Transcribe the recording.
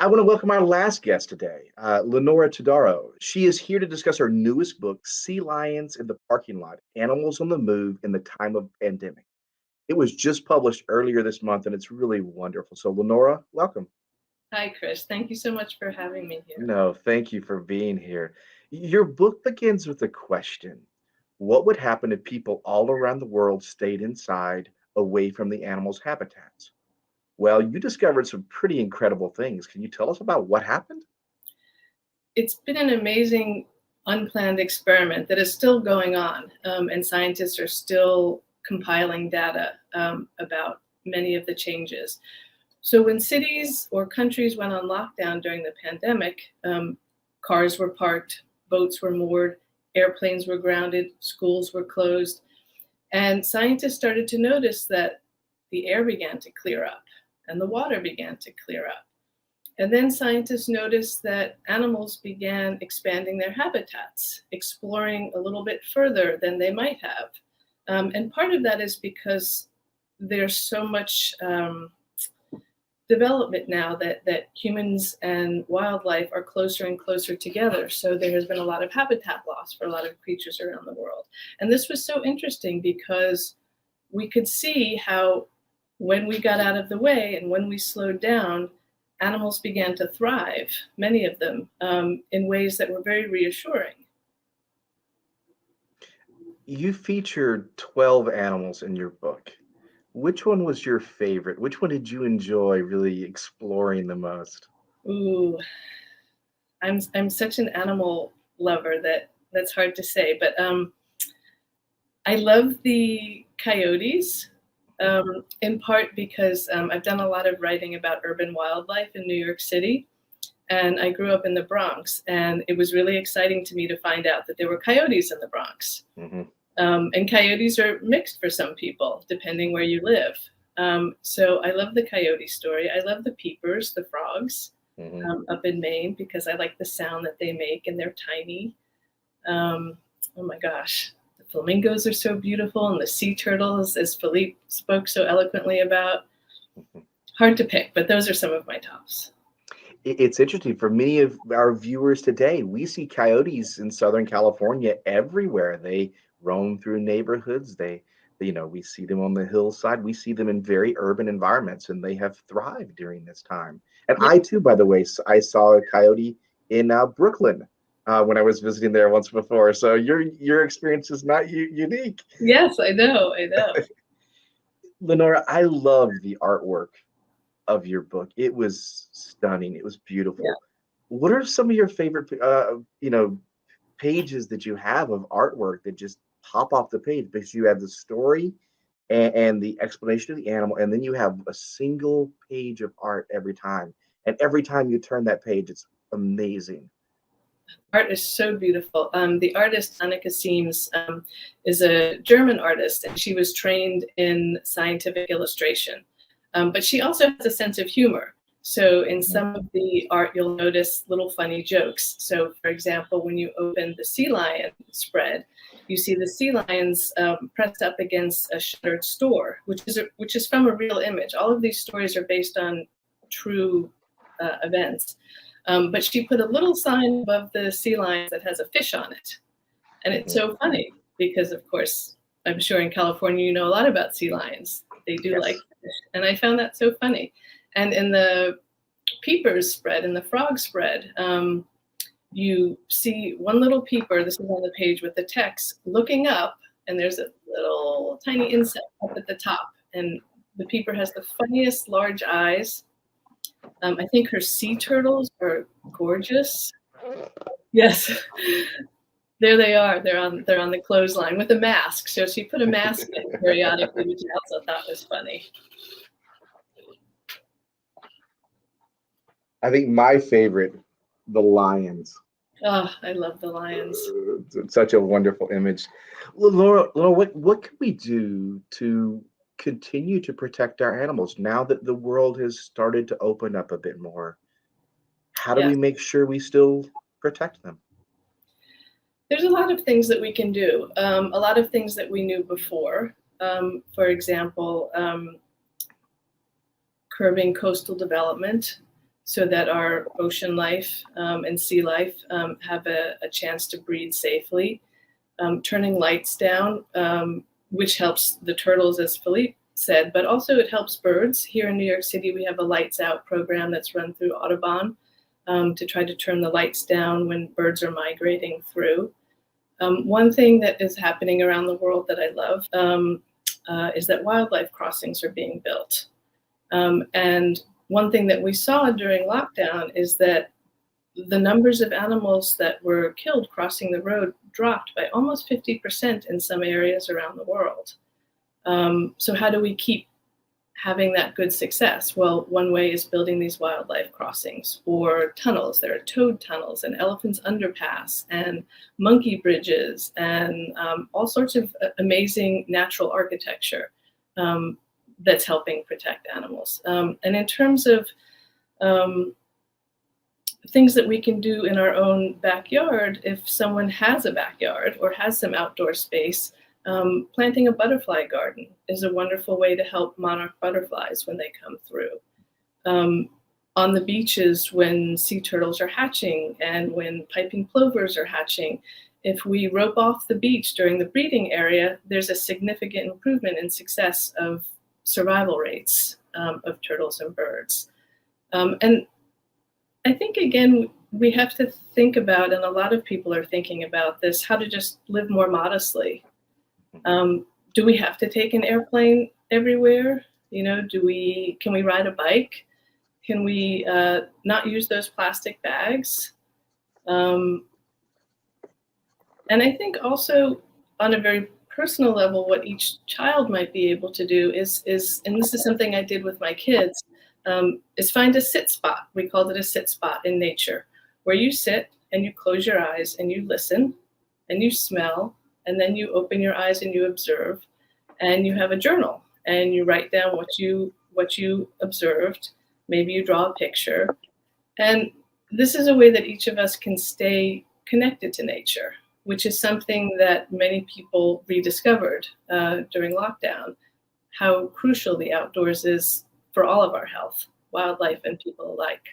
I want to welcome our last guest today, Lenora Todaro. She is here to discuss her newest book, Sea Lions in the Parking Lot, Animals on the Move in the Time of Pandemic. It was just published earlier this month, and it's really wonderful. So, Lenora, welcome. Hi, Chris. Thank you so much for having me here. No, thank you for being here. Your book begins with a question. What would happen if people all around the world stayed inside, away from the animals' habitats? Well, you discovered some pretty incredible things. Can you tell us about what happened? It's been an amazing unplanned experiment that is still going on, and scientists are still compiling data about many of the changes. So when cities or countries went on lockdown during the pandemic, cars were parked, boats were moored, airplanes were grounded, schools were closed, and scientists started to notice that the air began to clear up and the water began to clear up. And then scientists noticed that animals began expanding their habitats, exploring a little bit further than they might have. And part of that is because there's so much development now that humans and wildlife are closer and closer together. So there has been a lot of habitat loss for a lot of creatures around the world. And this was so interesting because we could see how when we got out of the way and when we slowed down, animals began to thrive, many of them, in ways that were very reassuring. You featured 12 animals in your book. Which one was your favorite? Which one did you enjoy really exploring the most? Ooh, I'm such an animal lover that's hard to say, but I love the coyotes. In part because I've done a lot of writing about urban wildlife in New York City, and I grew up in the Bronx, and it was really exciting to me to find out that there were coyotes in the Bronx. Hmm. And coyotes are mixed for some people, depending where you live. So I love the coyote story. I love the peepers, the frogs, Hmm. up in Maine, because I like the sound that they make, and they're tiny. Oh my gosh. The flamingos are so beautiful, and the sea turtles, as Philippe spoke so eloquently about. Hard to pick, but those are some of my tops. It's interesting for many of our viewers today. We see coyotes in Southern California everywhere. They roam through neighborhoods. We see them on the hillside. We see them in very urban environments, and they have thrived during this time. And Yeah. I too, by the way, I saw a coyote in Brooklyn when I was visiting there once before. So your experience is not unique. Yes, I know. I know. Lenora, I love the artwork of your book. It was stunning. It was Yeah. beautiful. What are some of your favorite, pages that you have of artwork that just pop off the page because you have the story and the explanation of the animal, and then you have a single page of art every time. And every time you turn that page, it's amazing. Art is so beautiful. The artist Annika Siems is a German artist, and she was trained in scientific illustration. But she also has a sense of humor. So in Mhm. some of the art, you'll notice little funny jokes. So for example, when you open the sea lion spread, you see the sea lions pressed up against a shuttered store, which is from a real image. All of these stories are based on true events. But she put a little sign above the sea lions that has a fish on it. And it's Mhm. so funny because, of course, I'm sure in California you know a lot about sea lions. They do like Yes. fish. And I found that so funny. And in the peepers spread, in the frog spread, you see one little peeper, this is on the page with the text, looking up, and there's a little tiny insect up at the top. And the peeper has the funniest large eyes. I think her sea turtles are gorgeous. Yes, there they are. They're on the clothesline with a mask. So she put a mask in periodically, which I also thought was funny. I think my favorite, the lions. Oh, I love the lions. It's such a wonderful image. Well, Laura, what can we do to continue to protect our animals now that the world has started to open up a bit more? How do Yes, we make sure we still protect them? there's a lot of things that we can do. A lot of things that we knew before. For example, curbing coastal development. so that our ocean life and sea life have a chance to breed safely. Turning lights down, which helps the turtles, as Philippe said, but also it helps birds. Here in New York City, we have a Lights Out program that's run through Audubon to try to turn the lights down when birds are migrating through. One thing that is happening around the world that I love is that wildlife crossings are being built. And one thing that we saw during lockdown is that the numbers of animals that were killed crossing the road dropped by almost 50% in some areas around the world. So how do we keep having that good success? Well, one way is building these wildlife crossings or tunnels. There are toad tunnels and elephants underpass and monkey bridges and all sorts of amazing natural architecture that's helping protect animals. And in terms of things that we can do in our own backyard, if someone has a backyard or has some outdoor space, planting a butterfly garden is a wonderful way to help monarch butterflies when they come through. On the beaches, when sea turtles are hatching and when piping plovers are hatching, if we rope off the beach during the breeding area, there's a significant improvement in success of survival rates of turtles and birds. And I think, again, we have to think about, and a lot of people are thinking about this, how to just live more modestly. Do we have to take an airplane everywhere? You know, can we ride a bike? Can we not use those plastic bags? And I think also on a very personal level, what each child might be able to do is, and this is something I did with my kids, is find a sit spot. We called it a sit spot in nature, where you sit and you close your eyes and you listen and you smell, and then you open your eyes and you observe, and you have a journal and you write down what you observed. Maybe you draw a picture. And this is a way that each of us can stay connected to nature, which is something that many people rediscovered during lockdown, how crucial the outdoors is for all of our health, wildlife and people alike.